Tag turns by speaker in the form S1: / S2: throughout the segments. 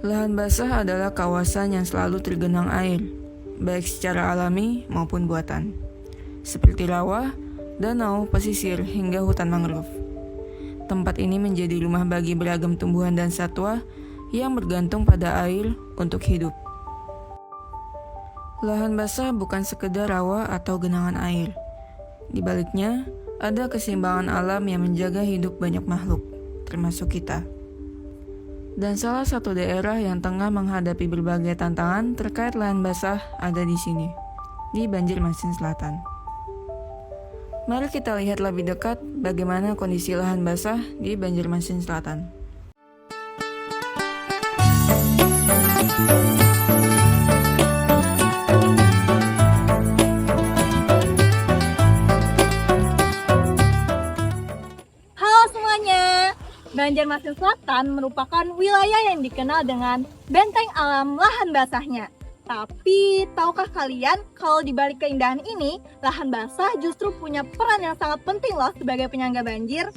S1: Lahan basah adalah kawasan yang selalu tergenang air, baik secara alami maupun buatan, seperti rawa, danau, pesisir, hingga hutan mangrove. Tempat ini menjadi rumah bagi beragam tumbuhan dan satwa yang bergantung pada air untuk hidup. Lahan basah bukan sekedar rawa atau genangan air. Di baliknya, ada keseimbangan alam yang menjaga hidup banyak makhluk, termasuk kita. Dan salah satu daerah yang tengah menghadapi berbagai tantangan terkait lahan basah ada di sini, di Banjarmasin Selatan. Mari kita lihat lebih dekat bagaimana kondisi lahan basah di Banjarmasin Selatan.
S2: Halo semuanya, Banjarmasin Selatan merupakan wilayah yang dikenal dengan benteng alam lahan basahnya. Tapi, tahukah kalian kalau di balik keindahan ini, lahan basah justru punya peran yang sangat penting loh sebagai penyangga banjir.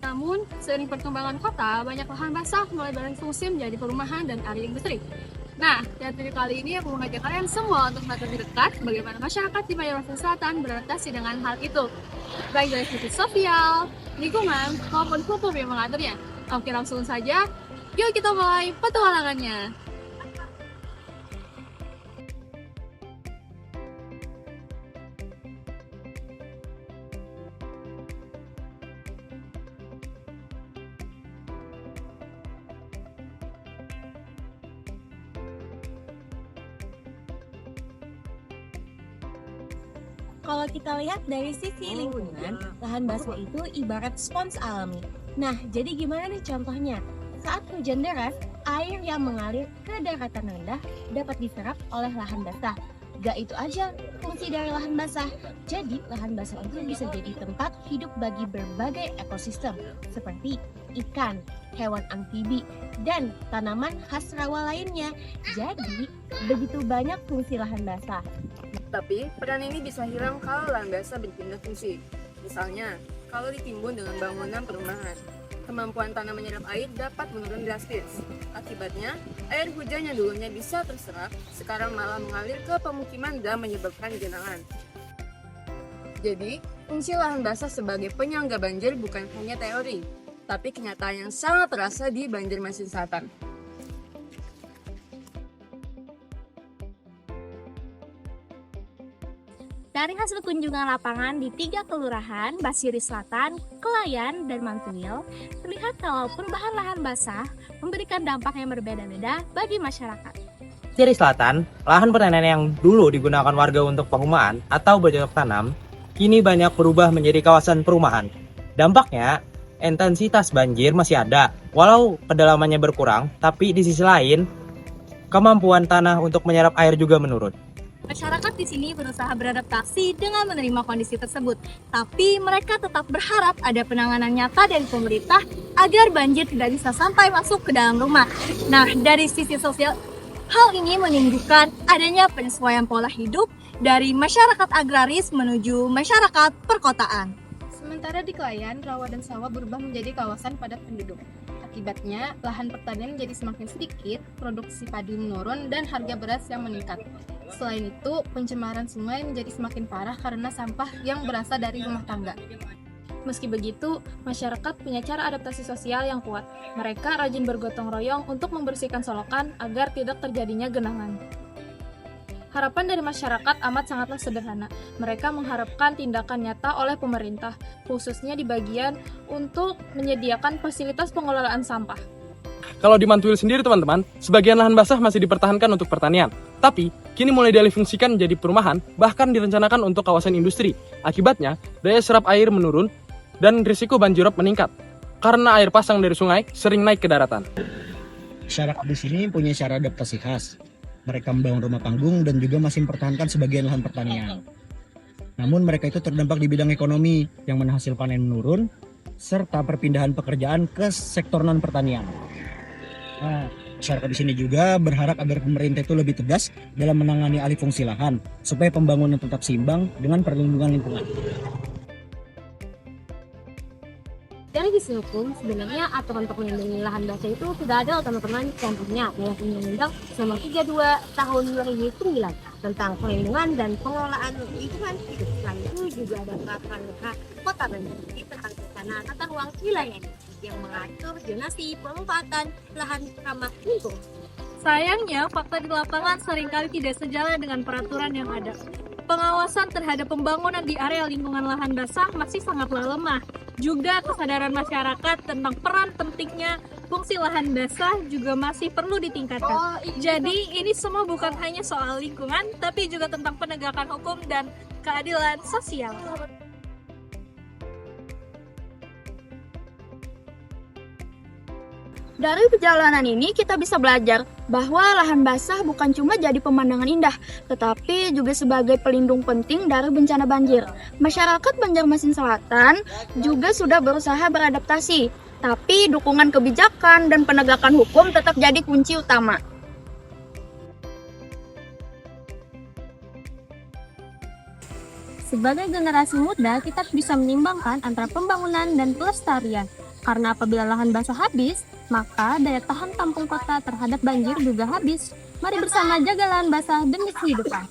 S3: Namun, seiring perkembangan kota, banyak lahan basah mulai berfungsi menjadi perumahan dan area industri. Nah, di video kali ini aku mengajak kalian semua untuk melihat lebih dekat bagaimana masyarakat di Banjarmasin Selatan beradaptasi dengan hal itu. Baik dari sisi sosial, lingkungan, maupun hukum yang mengaturnya. Oke, langsung saja, yuk kita mulai petualangannya.
S2: Kalau kita lihat dari sisi lingkungan, lahan basah itu ibarat spons alami. Nah, jadi gimana nih contohnya? Saat hujan deras, air yang mengalir ke daratan rendah dapat diserap oleh lahan basah. Gak itu aja fungsi dari lahan basah. Jadi, lahan basah itu bisa jadi tempat hidup bagi berbagai ekosistem seperti ikan, hewan amfibi, dan tanaman khas rawa lainnya. Jadi, begitu banyak fungsi lahan basah.
S1: Tapi, peran ini bisa hilang kalau lahan basah berpindah fungsi. Misalnya, kalau ditimbun dengan bangunan perumahan, kemampuan tanah menyerap air dapat menurun drastis. Akibatnya, air hujan yang dulunya bisa terserap, sekarang malah mengalir ke pemukiman dan menyebabkan genangan. Jadi, fungsi lahan basah sebagai penyangga banjir bukan hanya teori, tapi kenyataan yang sangat terasa di Banjarmasin Selatan.
S2: Dari hasil kunjungan lapangan di 3 kelurahan, Basiri Selatan, Kelayan, dan Mantuil, terlihat kalau perubahan lahan basah memberikan dampak yang berbeda-beda bagi masyarakat.
S4: Di Selatan, lahan pertanian yang dulu digunakan warga untuk perumahan atau bercocok tanam, kini banyak berubah menjadi kawasan perumahan. Dampaknya, intensitas banjir masih ada, walau kedalamannya berkurang, tapi di sisi lain, kemampuan tanah untuk menyerap air juga menurun.
S2: Masyarakat di sini berusaha beradaptasi dengan menerima kondisi tersebut, tapi mereka tetap berharap ada penanganan nyata dari pemerintah agar banjir tidak bisa sampai masuk ke dalam rumah. Nah, dari sisi sosial, hal ini menunjukkan adanya penyesuaian pola hidup dari masyarakat agraris menuju masyarakat perkotaan.
S3: Sementara di Kelayan, rawa dan sawah berubah menjadi kawasan padat penduduk. Akibatnya, lahan pertanian menjadi semakin sedikit, produksi padi menurun, dan harga beras yang meningkat. Selain itu, pencemaran sungai menjadi semakin parah karena sampah yang berasal dari rumah tangga. Meski begitu, masyarakat punya cara adaptasi sosial yang kuat. Mereka rajin bergotong royong untuk membersihkan solokan agar tidak terjadinya genangan. Harapan dari masyarakat amat sangatlah sederhana. Mereka mengharapkan tindakan nyata oleh pemerintah, khususnya di bagian untuk menyediakan fasilitas pengelolaan sampah.
S5: Kalau di Mantuil sendiri teman-teman, sebagian lahan basah masih dipertahankan untuk pertanian. Tapi, kini mulai dialihfungsikan menjadi perumahan, bahkan direncanakan untuk kawasan industri. Akibatnya, daya serap air menurun dan risiko banjirop meningkat. Karena air pasang dari sungai sering naik ke daratan.
S6: Masyarakat di sini punya cara adaptasi khas. Mereka membangun rumah panggung dan juga masih mempertahankan sebagian lahan pertanian. Namun mereka itu terdampak di bidang ekonomi yang mana hasil panen menurun, serta perpindahan pekerjaan ke sektor non-pertanian. Nah, masyarakat di sini juga berharap agar pemerintah itu lebih tegas dalam menangani alih fungsi lahan supaya pembangunan tetap seimbang dengan perlindungan lingkungan.
S3: Dan
S2: dari sisi hukum, sebenarnya aturan untuk melindungi lahan basah itu sudah ada teman-teman, contohnya dalam Undang-Undang Nomor 32 Tahun 2009 tentang perlindungan dan pengelolaan lingkungan hidup. Selain itu juga ada peraturan Kota Bandung tentang rencana tata ruang wilayah yang mengatur zonasi pemanfaatan lahan ramah lingkungan.
S7: Sayangnya, fakta di lapangan seringkali tidak sejalan dengan peraturan yang ada. Pengawasan terhadap pembangunan di area lingkungan lahan basah masih sangatlah lemah. Juga kesadaran masyarakat tentang peran pentingnya fungsi lahan basah juga masih perlu ditingkatkan. Jadi, ini semua bukan hanya soal lingkungan, tapi juga tentang penegakan hukum dan keadilan sosial.
S8: Dari perjalanan ini kita bisa belajar bahwa lahan basah bukan cuma jadi pemandangan indah, tetapi juga sebagai pelindung penting dari bencana banjir. Masyarakat Banjarmasin Selatan juga sudah berusaha beradaptasi, tapi dukungan kebijakan dan penegakan hukum tetap jadi kunci utama.
S2: Sebagai generasi muda, kita bisa menyimbangkan antara pembangunan dan pelestarian. Karena apabila lahan basah habis, maka daya tahan tampung kota terhadap banjir juga habis. Mari bersama jaga lahan basah demi kehidupan.